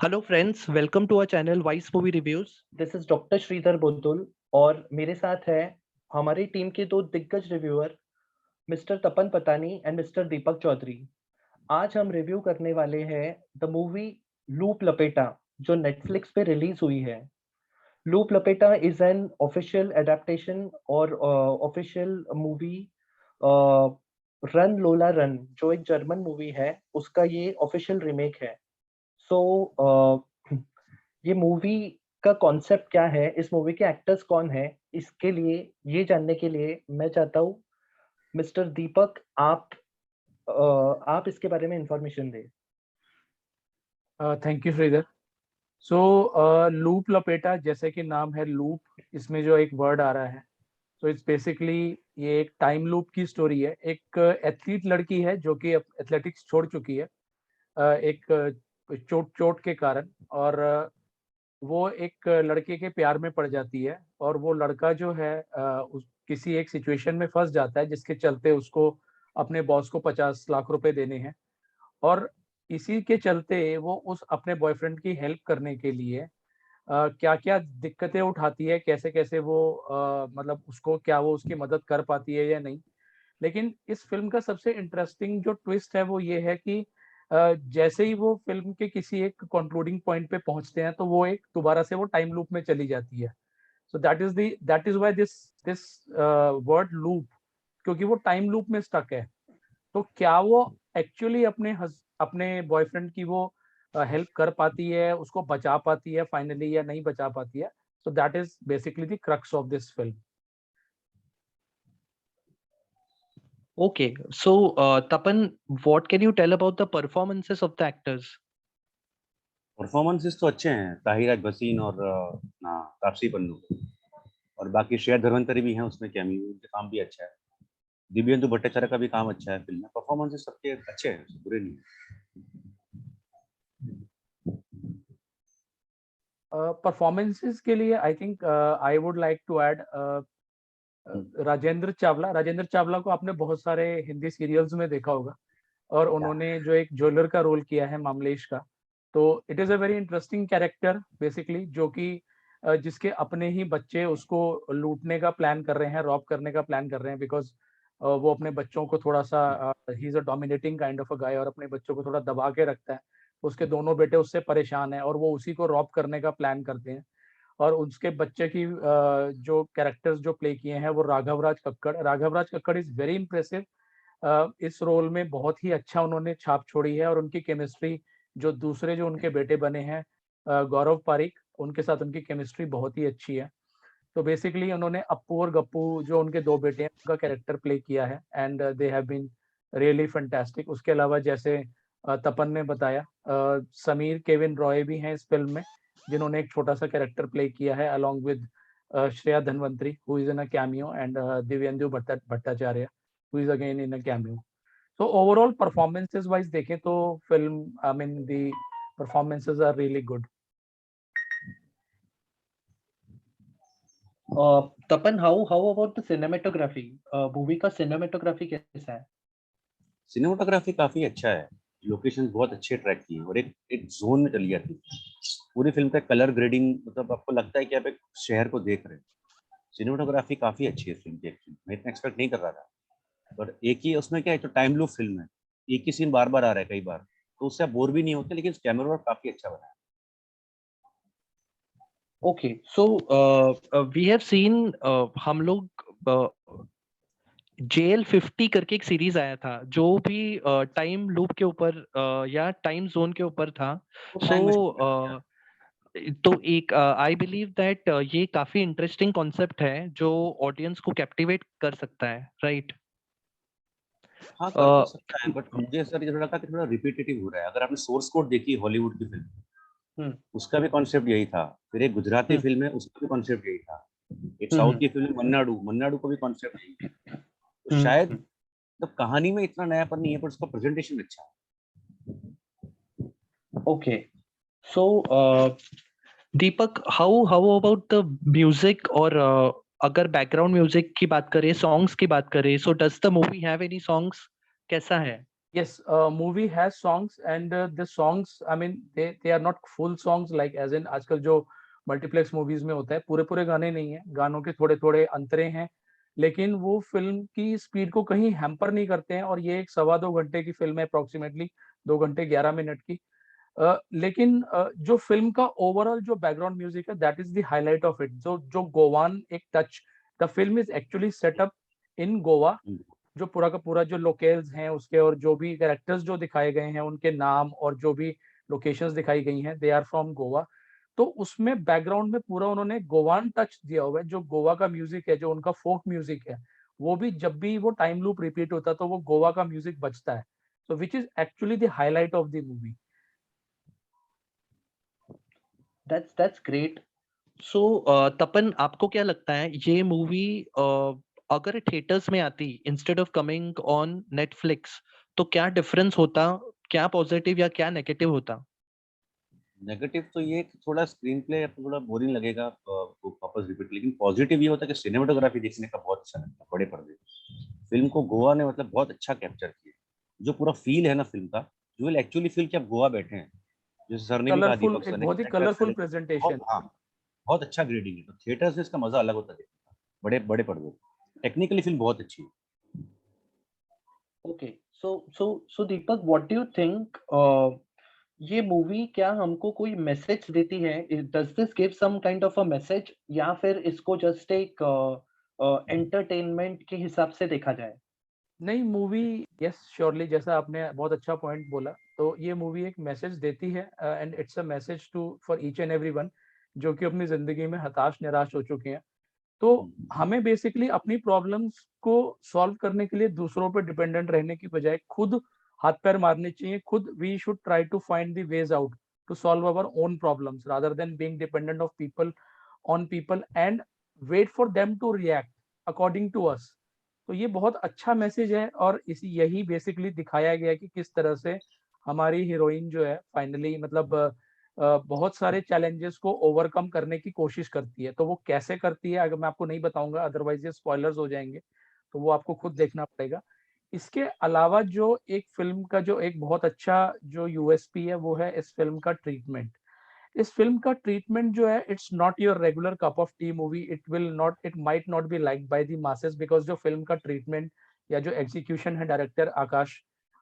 Hello friends, welcome to our channel vice movie reviews. This is doctor Shridhar Bulbul और मेरे साथ है हमारी टीम के दो दिग्गज reviewer mister Tapan Patani and mister Deepak Chaudhary. आज हम रिव्यू करने वाले हैं द मूवी लूप लपेटा, जो नेटफ्लिक्स पे रिलीज हुई है। लूप लपेटा इज एन ऑफिशियल एडेप्टेशन और ऑफिशियल मूवी रन लोला रन, जो एक जर्मन मूवी है, उसका ये ऑफिशियल रीमेक है। सो ये मूवी का कॉन्सेप्ट क्या है, इस मूवी के एक्टर्स कौन है, इसके लिए ये जानने के लिए मैं चाहता हूँ मिस्टर दीपक आप इसके बारे में इंफॉर्मेशन दें। Thank you Shridhar. So Looop Lapeta, जैसे कि नाम है लूप, इसमें जो एक वर्ड आ रहा है, तो इट्स बेसिकली ये एक टाइम लूप की स्टोरी है। एक एथलीट लड़की है जो कि एथलेटिक्स छोड़ चुकी है एक चोट चोट के कारण, और वो एक लड़के के प्यार में पड़ जाती है। और वो लड़का जो है किसी एक सिचुएशन में फंस जाता है जिसके चलते उसको अपने बॉस को 50 लाख रुपए देने हैं। और इसी के चलते वो उस अपने बॉयफ्रेंड की हेल्प करने के लिए क्या क्या दिक्कतें उठाती है, कैसे कैसे वो मतलब उसको क्या वो उसकी मदद कर पाती है या नहीं। लेकिन इस फिल्म का सबसे इंटरेस्टिंग जो ट्विस्ट है वो ये है कि जैसे ही वो फिल्म के किसी एक कंक्लूडिंग पॉइंट पे पहुंचते हैं तो वो एक दोबारा से वो टाइम लूप में चली जाती है। So that is why this this word loop, क्योंकि वो टाइम लूप में स्टक है। तो क्या वो एक्चुअली अपने बॉयफ्रेंड की वो हेल्प कर पाती है, उसको बचा पाती है फाइनली, या नहीं बचा पाती है। So that is basically the crux of this film. Okay, so Tapan, what can you tell about the performances of the actors? Performances तो अच्छे हैं, ताहिरा भसीन और तापसी पन्नू, और बाकी श्रेया धरवंतरी भी हैं उसमें, कैमियो उनका काम भी अच्छा है। दिव्येंदु भट्टाचार्य का भी काम अच्छा है फिल्म में। परफॉर्मेंसेस सबके अच्छे हैं, बुरे नहीं परफॉर्मेंसेस के लिए I think I would like to add Rajendra Chawla को आपने बहुत सारे हिंदी सीरियल्स में देखा होगा, और उन्होंने जो एक ज्वेलर का रोल किया है मामलेश का, तो it is a very interesting character basically, जो कि जिसके अपने ही बच्चे उसको लूटने का प्लान कर रहे हैं, रॉब करने का प्लान कर रहे हैं, बिकॉज वो अपने बच्चों को थोड़ा सा ही is a dominating kind of a guy, और अपने बच्चों को थोड़ा दबा के रखता है। उसके दोनों बेटे उससे परेशान हैं और वो उसी को रॉब करने का प्लान करते हैं। और उसके बच्चे की जो कैरेक्टर्स जो प्ले किए हैं वो राघव राज कक्कड़ इज वेरी इंप्रेसिव। इस रोल में बहुत ही अच्छा उन्होंने छाप छोड़ी है, और उनकी केमिस्ट्री जो दूसरे जो उनके बेटे बने हैं गौरव पारिक, उनके साथ उनकी केमिस्ट्री बहुत ही अच्छी है। तो बेसिकली उन्होंने अप्पू और गप्पू जो उनके दो बेटे हैं उनका कैरेक्टर प्ले किया है, and they have been really fantastic. उसके अलावा जैसे तपन ने बताया, समीर केविन रॉय भी हैं इस फिल्म में, जिन्होंने एक छोटा सा कैरेक्टर प्ले किया है along with Shreya Dhanvanthary who is in a cameo, and Divyendu Bhattacharya who is again in a cameo. So overall performances wise देखें तो film, I mean the performances are really good. Tapan, how about the cinematography? Movie का cinematography कैसा है? Cinematography काफी अच्छा है, location बहुत अच्छे ट्रैक की है, और एक एक जोन में चली जाती है पूरी फिल्म का। कलर ग्रेडिंग, मतलब आपको लगता है कि आप एक शहर को देख रहे हैं। सिनेमाटोग्राफी काफी अच्छी है फिल्म की, एक्चुअली मैं इतना एक्सपेक्ट नहीं कर रहा था। और एक ही उसमें क्या है, तो टाइम लूप फिल्म है, एक ही सीन बार बार आ रहा है कई बार, तो उससे आप बोर भी नहीं होते, लेकिन कैमरा वर्क काफी अच्छा बना है। Okay, so we have seen, हम लोग JL50 करके एक सीरीज आया था जो भी टाइम लूप के ऊपर या टाइम जोन के ऊपर था। सो तो एक आई बिलीव दैट ये काफी इंटरेस्टिंग कॉन्सेप्ट है जो ऑडियंस को कैप्टिवेट कर सकता है, राइट? हाँ, कर तो सकता है, बट मुझे ऐसा लगा कि थोड़ा रिपीटेटिव हो रहा है। अगर आपने सोर्स कोड देखी हॉलीवुड की फिल्म, उसका भी कॉन्सेप्ट यही था। फिर एक गुजराती फिल्म है, उसका भी कॉन्सेप्ट यही था। एक साउथ की फिल्म मन्नाडू मन्नाडू का भी कॉन्सेप्ट यही है। तो शायद तो कहानी में इतना नयापन नहीं है, पर उसका प्रेजेंटेशन अच्छा है। Okay, so Deepak, how about the music? और अगर बैकग्राउंड म्यूजिक की बात करें, सॉन्ग्स की बात करें, so does the movie have any songs? कैसा है? Yes, movie has songs and the songs, I mean, they are not full songs like as in आजकल जो मल्टीप्लेक्स मूवीज में होता है पूरे पूरे गाने नहीं है, गानों के थोड़े थोड़े अंतरे हैं, लेकिन वो फिल्म की स्पीड को कहीं हैम्पर नहीं करते हैं। और ये एक 2.25 घंटे की फिल्म है, अप्रोक्सीमेटली 2 घंटे 11 मिनट की। लेकिन जो फिल्म का ओवरऑल जो बैकग्राउंड म्यूजिक है, that is the highlight of it. जो जो गोवान एक touch, the film is actually set up in Goa. जो पूरा का पूरा जो लोकेल्स हैं उसके और जो भी कैरेक्टर्स जो दिखाए गए हैं उनके नाम और जो भी लोकेशंस दिखाई गई हैं, दे आर फ्रॉम गोवा। तो उसमें बैकग्राउंड में पूरा उन्होंने गोवान टच दिया हुआ है। जो गोवा का म्यूजिक है, जो उनका फोक म्यूजिक है, वो भी जब भी वो टाइम लूप रिपीट होता है तो वो गोवा का म्यूजिक बजता है। So which is actually the highlight of the movie. That's great. So Tapan, आपको क्या लगता है ये मूवी अगर थिएटर्स में आती instead of coming on Netflix तो क्या डिफरेंस होता, क्या पॉजिटिव या क्या नेगेटिव होता? नेगेटिव तो ये कि थोड़ा स्क्रीन प्ले आपको थोड़ा बोरिंग लगेगा, वो वापस रिपीट। लेकिन पॉजिटिव ये होता है कि सिनेमाटोग्राफी देखने का बहुत अच्छा लगता है बड़े पर्दे पे। फिल्म को गोवा ने मतलब बहुत अच्छा कैप्चर किया। जो पूरा फील है ना फिल्म का, यू विल एक्चुअली फील कि आप गोवा बैठे हैं। जैसे सर ने भी कहा, कलरफुल, दीपक सर एक ने, बहुत ही कि कलरफुल बहुत, प्रेजेंटेशन। हाँ, बहुत अच्छा ग्रेडिंग है। तो थिएटर्स में इसका मजा अलग होता है देखने का, बड़े बड़े पर्दे पे। टेक्निकली फिल्म बहुत अच्छी है। Okay, so Deepak, what do you think, ये मूवी क्या हमको कोई मैसेज देती है? Does this give some kind of a message या फिर इसको जस्ट एक एंटरटेनमेंट के हिसाब से देखा जाए? नहीं, मूवी, यस श्योरली, जैसा आपने बहुत अच्छा पॉइंट बोला, तो ये मूवी एक मैसेज देती है and it's a message to for each and everyone जो कि अपनी जिंदगी में हताश निराश हो चुके हैं। तो हमें बेसिकली अपनी प्रॉब्लम्स को सॉल्व करने के लिए दूसरों पर डिपेंडेंट रहने की बजाय खुद हाथ पैर मारने चाहिए। खुद we should try to find the ways out to solve our own problems rather than being dependent of people on people and wait for them to react according to us. तो ये बहुत अच्छा मैसेज है और इसी यही basically दिखाया गया कि किस तरह से हमारी हीरोइन जो है फाइनली मतलब बहुत सारे चैलेंजेस को ओवरकम करने की कोशिश करती है। तो वो कैसे करती है अगर मैं आपको नहीं बताऊंगा, अदरवाइज ये स्पॉयलर्स हो जाएंगे, तो वो आपको खुद देखना पड़ेगा। इसके अलावा जो एक फिल्म का जो एक बहुत अच्छा जो यूएसपी है वो है इस फिल्म का ट्रीटमेंट। इस फिल्म का ट्रीटमेंट जो है, it's not your regular cup of T movie. It will not, it might not be liked by the masses because जो फिल्म का ट्रीटमेंट या जो एग्जीक्यूशन है डायरेक्टर आकाश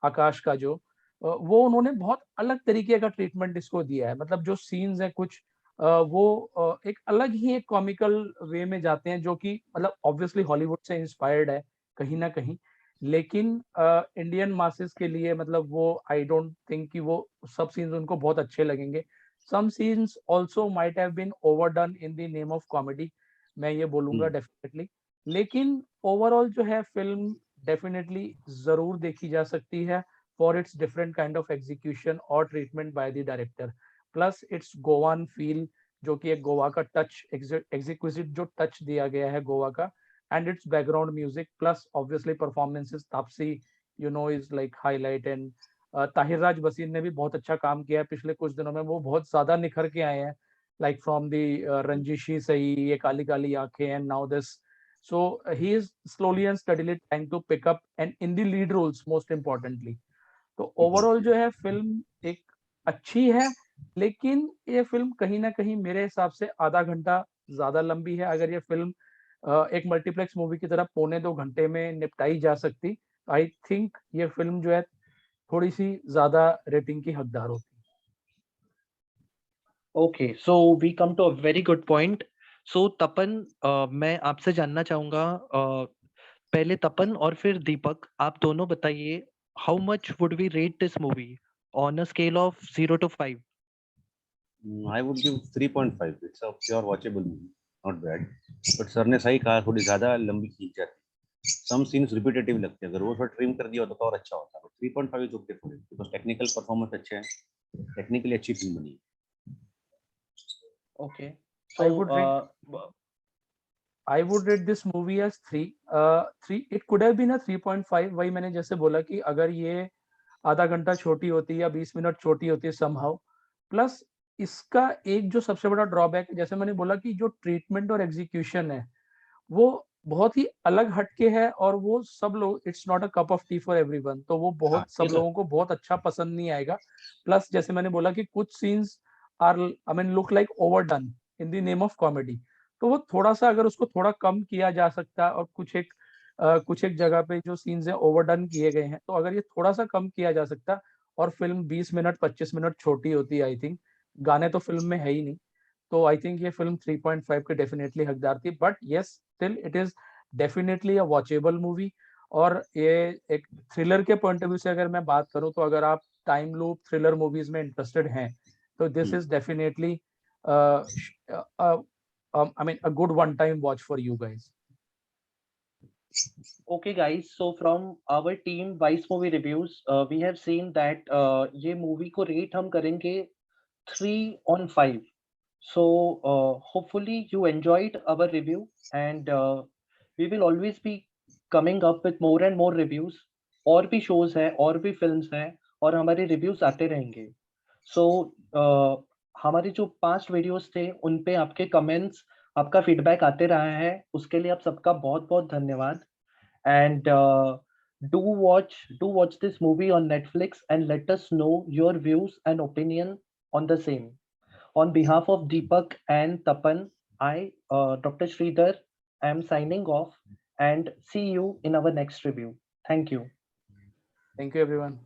आकाश का जो वो उन्होंने बहुत अलग तरीके का ट्रीटमेंट इसको दिया है। मतलब जो सीन्स है कुछ वो एक अलग ही एक कॉमिकल वे में जाते हैं जो कि मतलब ऑब्वियसली हॉलीवुड से इंस्पायर्ड है कहीं ना कहीं। लेकिन इंडियन मासेस के लिए मतलब वो आई डोंट थिंक कि वो सब सीन्स उनको बहुत अच्छे लगेंगे। Some scenes also might have been overdone in the name of comedy, मैं ये बोलूंगा डेफिनेटली। लेकिन ओवरऑल जो है फिल्म डेफिनेटली जरूर देखी जा सकती है for its different kind of execution और treatment by the director, plus its Goan feel जो कि एक गोवा का टच, एग्जीक्यूटिव जो टच दिया गया है गोवा का, and its background music plus obviously performances. Tapsi, you know, is like highlight and Tahir राज बसीर ने भी बहुत अच्छा काम किया है पिछले कुछ दिनों में। वो बहुत ज्यादा निखर के आए हैं, लाइक फ्रॉम दी रंजिशी सही, ये काली काली आंखें and now this. So he is slowly and steadily trying to pick up and in the lead roles most importantly. तो ओवरऑल जो है फिल्म एक अच्छी है, लेकिन ये फिल्म कहीं ना कहीं मेरे हिसाब से आधा घंटा ज्यादा लंबी है। अगर ये फिल्म एक मल्टीप्लेक्स मूवी की तरह 1.25 घंटे में निपटाई जा सकती, आई थिंक ये फिल्म जो है थोड़ी सी ज्यादा रेटिंग की हकदार होती। Okay, so we come to a very good point. So Tapan, मैं आपसे जानना चाहूंगा, पहले तपन और फिर दीपक, आप दोनों बताइए, how much would we rate this movie on a scale of 0 to 5? I would give 3.5. It's a pure watchable movie, not bad. But sir ने सही कहा, थोड़ी ज्यादा लंबी खींच जाती है। सम सीन्स रिपीटेटिव लगते हैं, अगर वो थोड़ा ट्रिम कर दिया होता तो और अच्छा होता। तो 3.5 is okay for it because technical performance अच्छे हैं, टेक्निकली अच्छी फिल्म बनी है। Okay, I so would rate I would rate this movie as 3. 3, it could have been a 3.5। वही मैंने जैसे बोला कि अगर ये आधा घंटा छोटी होती या 20 मिनट छोटी होती समहाउ। प्लस इसका एक जो सबसे बड़ा ड्रॉबैक, जैसे मैंने बोला कि जो ट्रीटमेंट और एग्जीक्यूशन है वो बहुत ही अलग हटके है और वो सब लोग, it's not a cup of T for everyone, तो वो बहुत सब लोगों को बहुत अच्छा पसंद नहीं आएगा। प्लस जैसे मैंने बोला कि कुछ scenes are I mean look like overdone in the name of comedy, तो वो थोड़ा सा अगर उसको थोड़ा कम किया जा सकता और कुछ एक जगह पे जो सीन्स है ओवरडन किए गए हैं, तो अगर ये थोड़ा सा कम किया जा सकता और फिल्म 20 मिनट 25 मिनट छोटी होती, आई थिंक गाने तो फिल्म में है ही नहीं, तो आई थिंक ये फिल्म 3.5 के डेफिनेटली हकदार थी। But yes, still it is definitely a watchable movie. और ये एक थ्रिलर के पॉइंट ऑफ व्यू से अगर मैं बात करूं, तो अगर आप टाइम लूप थ्रिलर मूवीज में इंटरेस्टेड हैं, तो this is definitely I mean a good one time watch for you guys. Okay, guys. So from our team Vice Movie Reviews, we have seen that ये movie को rate हम करेंगे 3/5. So hopefully you enjoyed our review, and we will always be coming up with more and more reviews. और भी shows हैं, और भी films हैं, और हमारे reviews आते रहेंगे. So हमारे जो past videos थे, उन पे आपके comments, आपका feedback आते रहा है, उसके लिए आप सबका बहुत बहुत धन्यवाद. And do watch this movie on Netflix and let us know your views and opinion on the same. On behalf of Deepak and Tapan, I, Dr. Sridhar, am signing off, and see you in our next review. Thank you. Thank you everyone.